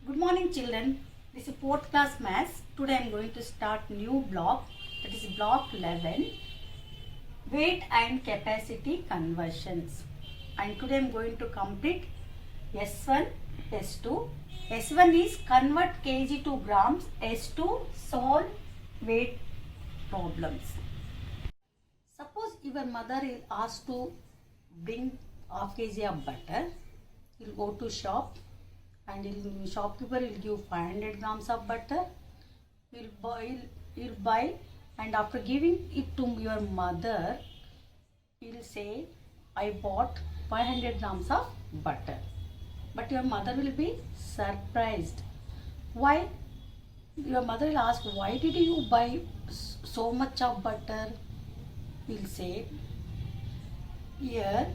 Good morning children. This is 4th class maths. Today I am going to start new block, that is block 11, weight and capacity conversions. And today I am going to complete S1, S2. S1 is convert kg to grams, S2 solve weight problems. Suppose your mother is asked to bring half kg of butter. You will go to shop and shopkeeper will give 500 grams of butter. You'll buy, and after giving it to your mother, you'll say, I bought 500 grams of butter. But your mother will be surprised. Why? Your mother will ask, why did you buy so much of butter? You'll say, here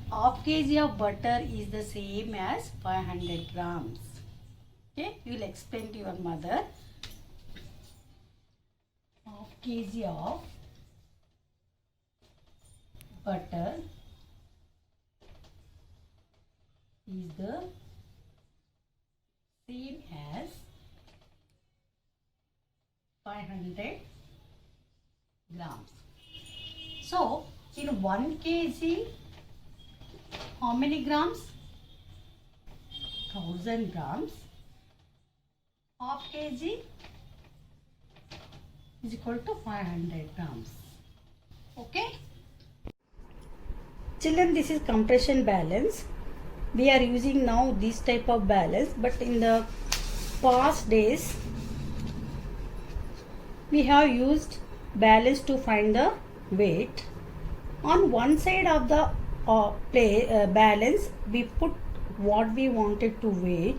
half kg of butter is the same as 500 grams. Okay, you will explain to your mother, half kg of butter is the same as 500 grams. So, in 1 kg, how many grams? 1000 grams. Half kg is equal to 500 grams. Okay? Children, this is compression balance. We are using now this type of balance, but in the past days we have used balance to find the weight. On one side of the balance we put what we wanted to weigh,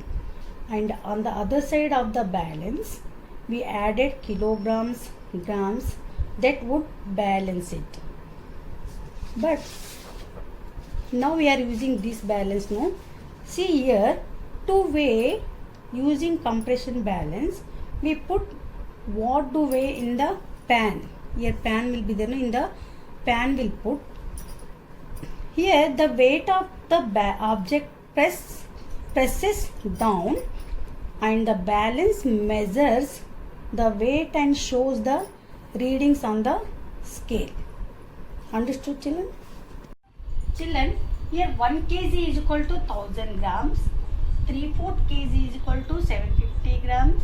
and on the other side of the balance we added kilograms, grams, that would balance it. But now we are using this balance. No, see here, to weigh using compression balance, we put what to weigh in the pan. Here pan will be there. In the pan will put. Here the weight of the object presses down, and the balance measures the weight and shows the readings on the scale. Understood, children? Children, here 1 kg is equal to 1000 grams, 3/4 kg is equal to 750 grams,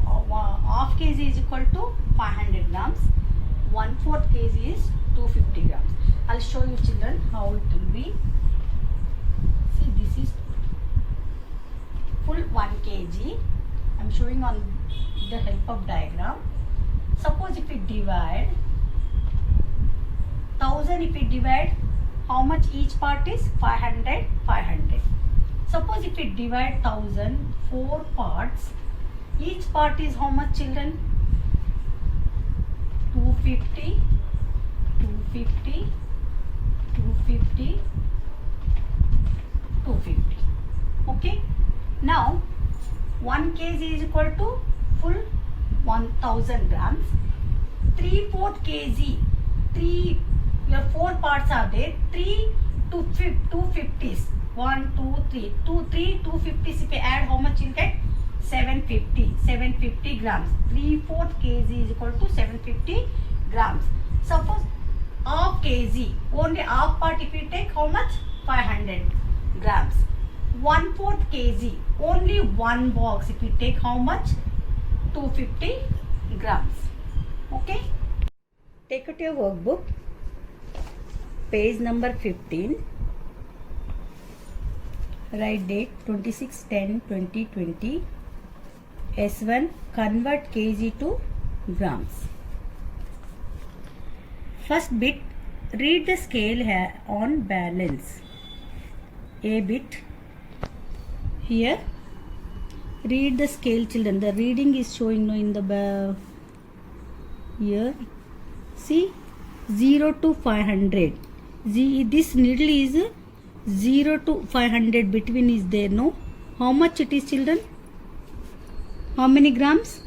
half kg is equal to 500 grams, 1/4 kg is 250 grams. I'll show you, children, how it will be. See, this is full 1 kg. I'm showing on the help of diagram. Suppose if we divide 1000, if we divide, how much each part is? 500, 500. Suppose if we divide 1000, 4 parts, each part is how much, children? 250, 250, 250, 250. Okay. Now 1 kg is equal to full 1000 grams. 3/4 kg, your 4 parts are there. 3 to 250s. 1, 2, 3. 250s. If you add, how much you'll get? 750 grams. 3/4 kg is equal to 750 grams. Suppose half kg, only half part if you take, how much? 500 grams. 1/4 kg, only one box if you take, how much? 250 grams. Okay? Take out your workbook, page number 15. Write date 26/10/2020. S1, convert kg to grams. First bit, read the scale on balance. A bit, here read the scale, children. The reading is showing in the here. See, 0 to 500. This needle is 0 to 500 between is there. No, how much it is, children? How many grams?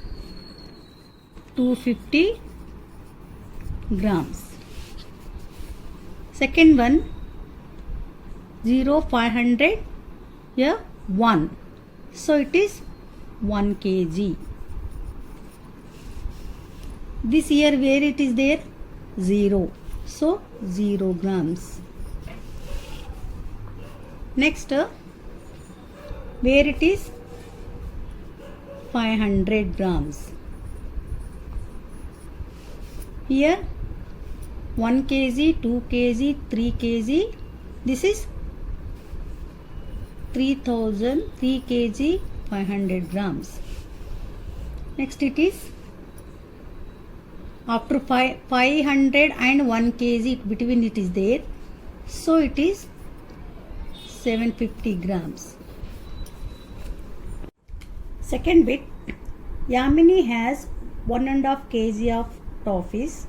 250 grams. Second one, 0, 500, here 1. So it is 1 kg. This here where it is there? 0. So 0 grams. Next, where it is? 500 grams. Here 1 kg, 2 kg, 3 kg. This is 3000, 3 kg, 500 grams. Next it is after 500 and 1 kg between it is there. So it is 750 grams. Second bit, Yamini has 1.5 kg of toffees.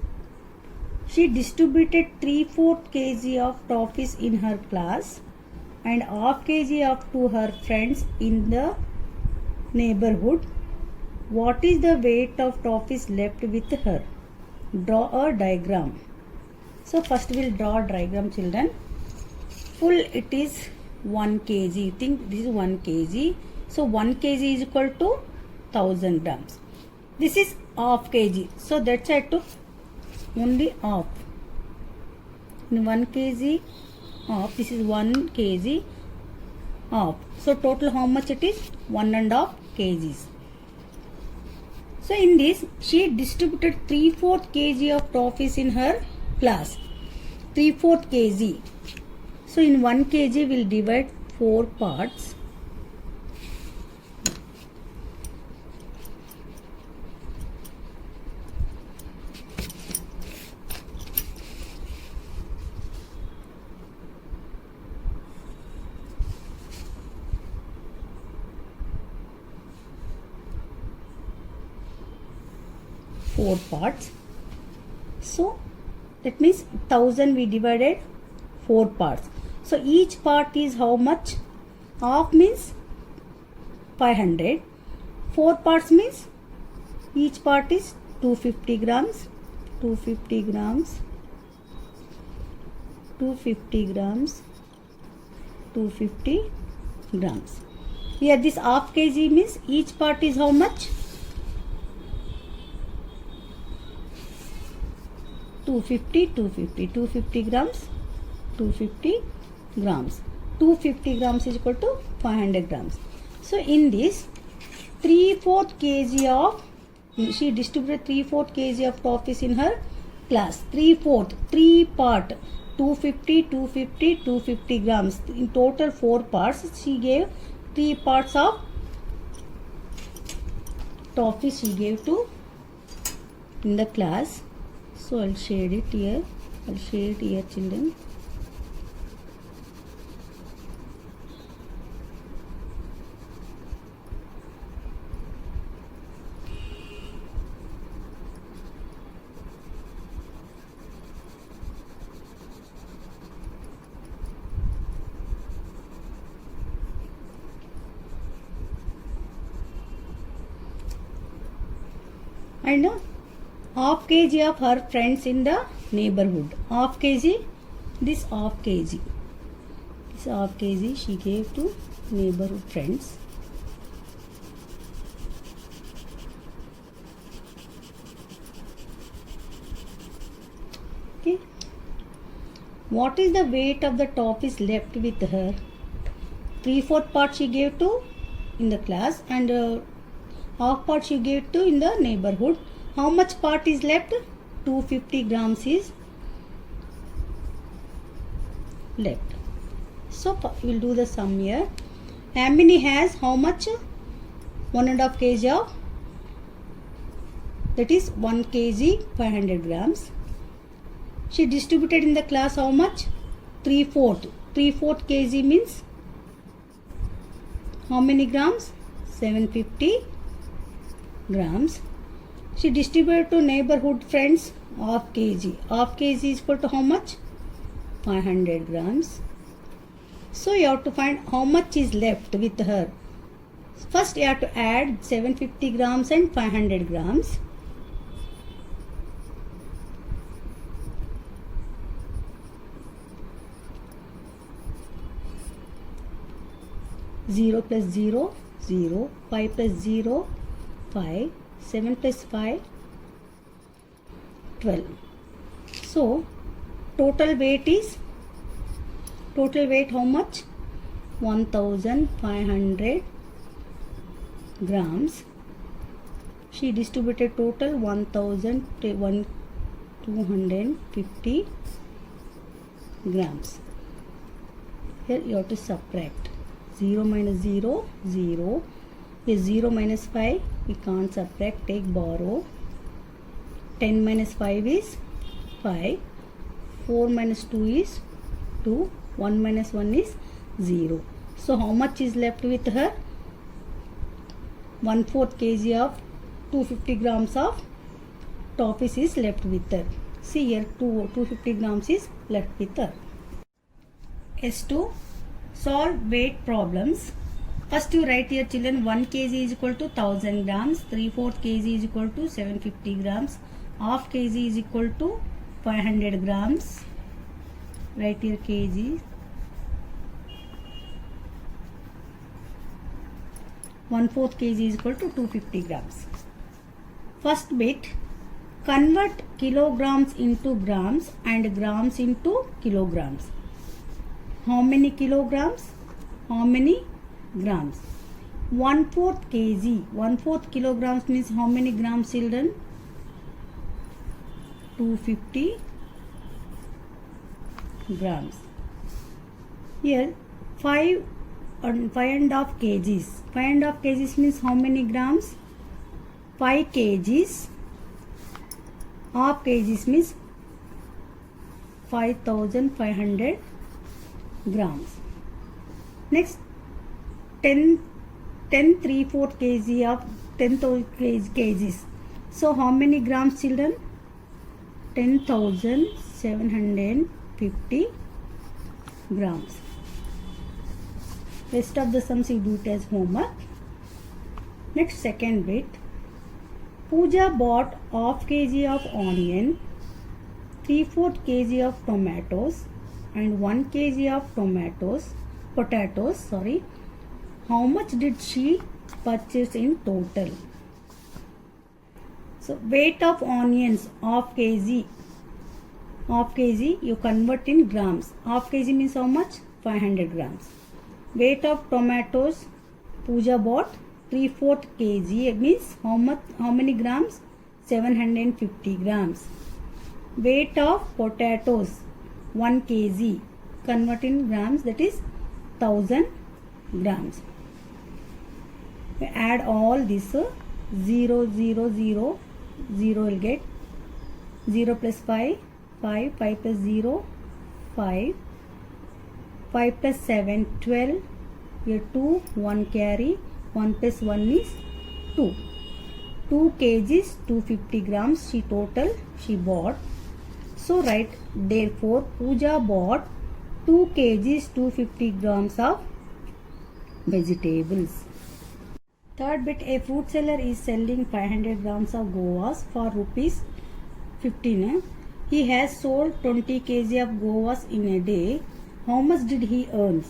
She distributed 3/4 kg of toffees in her class and half kg of to her friends in the neighborhood. What is the weight of toffees left with her? Draw a diagram. So first we'll draw a diagram, children. Full it is 1 kg. Think this is 1 kg. So 1 kg is equal to 1000 grams. This is half kg. So that's why I took only half. In 1 kg half. This is 1 kg half. So total how much it is? 1.5 kgs. So in this she distributed 3/4 kg of toffees in her class. 3/4 kg. So in 1 kg we'll divide 4 parts. Four parts. So that means 1000 we divided 4 parts. So each part is how much? Half means 500. 4 parts means each part is 250 grams. 250 grams. 250 grams. 250 grams. Here this half kg means each part is how much? 250 grams. 250 grams. 250 grams is equal to 500 grams. So in this 3/4 kg of, she distributed 3/4 kg of toffees in her class. 3/4, 3 part, 250, 250, 250 grams. In total 4 parts. She gave 3 parts of toffees she gave to in the class. So I'll shade it here. I'll shade here, children. And half kg of her friends in the neighborhood. Half kg, this half kg. This half kg she gave to neighborhood friends. Okay. What is the weight of the toffees left with her? 3/4 part she gave to in the class and half part she gave to in the neighborhood. How much part is left? 250 grams is left. So we will do the sum here. Yamini has how much? 1.5 kg of, that is 1 kg 500 grams. She distributed in the class how much? 3/4. 3/4 kg means how many grams? 750 grams. She distributed to neighborhood friends half kg. Half kg is equal to how much? 500 grams. So you have to find how much is left with her. First you have to add 750 grams and 500 grams. Zero plus 0, 0. 5 plus 0, 5. 7 plus 5, 12. So, total weight how much? 1500 grams. She distributed total 1250 grams. Here you have to subtract. 0 minus 0, 0. Is 0 minus 5, we can't subtract, take borrow. 10 minus 5 is 5. 4 minus 2 is 2. 1 minus 1 is 0. So how much is left with her? 1/4 kg of 250 grams of toffees is left with her. See here, 250 grams is left with her. S2, solve weight problems. First you write here children, 1 kg is equal to 1000 grams, 3/4 kg is equal to 750 grams, half kg is equal to 500 grams. Write here kg. 1/4 kg is equal to 250 grams. First bit, convert kilograms into grams and grams into kilograms. How many kilograms? How many grams? 1/4 kg. 1/4 kilograms means how many grams children? 250 grams. Here 5.5 kgs. 5.5 kgs means how many grams? 5 kgs. Half kgs means 5500 grams. Next 10 3/4 kg of 10,000 kgs. So how many grams children? 10,750 grams. Rest of the sums you do it as homework. Next second bit. Pooja bought half kg of onion, 3/4 kg of tomatoes and 1 kg of potatoes. How much did she purchase in total? So weight of onions, half kg you convert in grams. Half kg means how much? 500 grams. Weight of tomatoes, Pooja bought 3/4 kg means how many grams? 750 grams. Weight of potatoes, 1 kg, convert in grams, that is 1000 grams. We add all this, 0 0 0 0 will get 0 plus 5 5 5 plus 0 5 5 plus 7 12. Here 2 1 carry, 1 plus 1 is 2. 2 kgs 250 grams she bought. So write, therefore Pooja bought 2 kgs 250 grams of vegetables. Third bit, a fruit seller is selling 500 grams of guavas for rupees 15. He has sold 20 kg of guavas in a day. How much did he earn?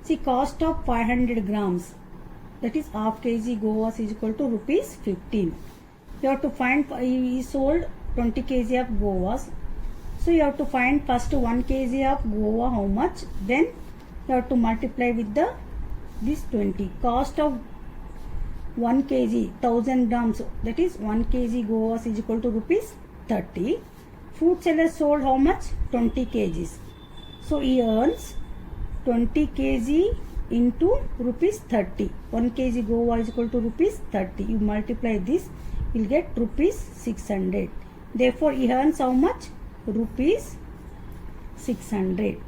See, cost of 500 grams, that is half kg guavas is equal to rupees 15. You have to find, he sold 20 kg of guavas. So you have to find first 1 kg of guava how much, then you have to multiply with this 20. Cost of 1 kg 1000 grams, that is 1 kg guavas is equal to rupees 30. Fruit seller sold how much? 20 kgs. So he earns 20 kg into rupees 30. 1 kg guava is equal to rupees 30. You multiply this, you will get rupees 600. Therefore he earns how much? Rupees 600.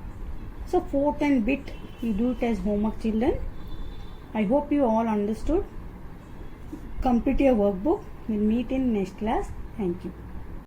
So fourth and bit you do it as homework children. I hope you all understood. Complete your workbook. We'll meet in next class. Thank you.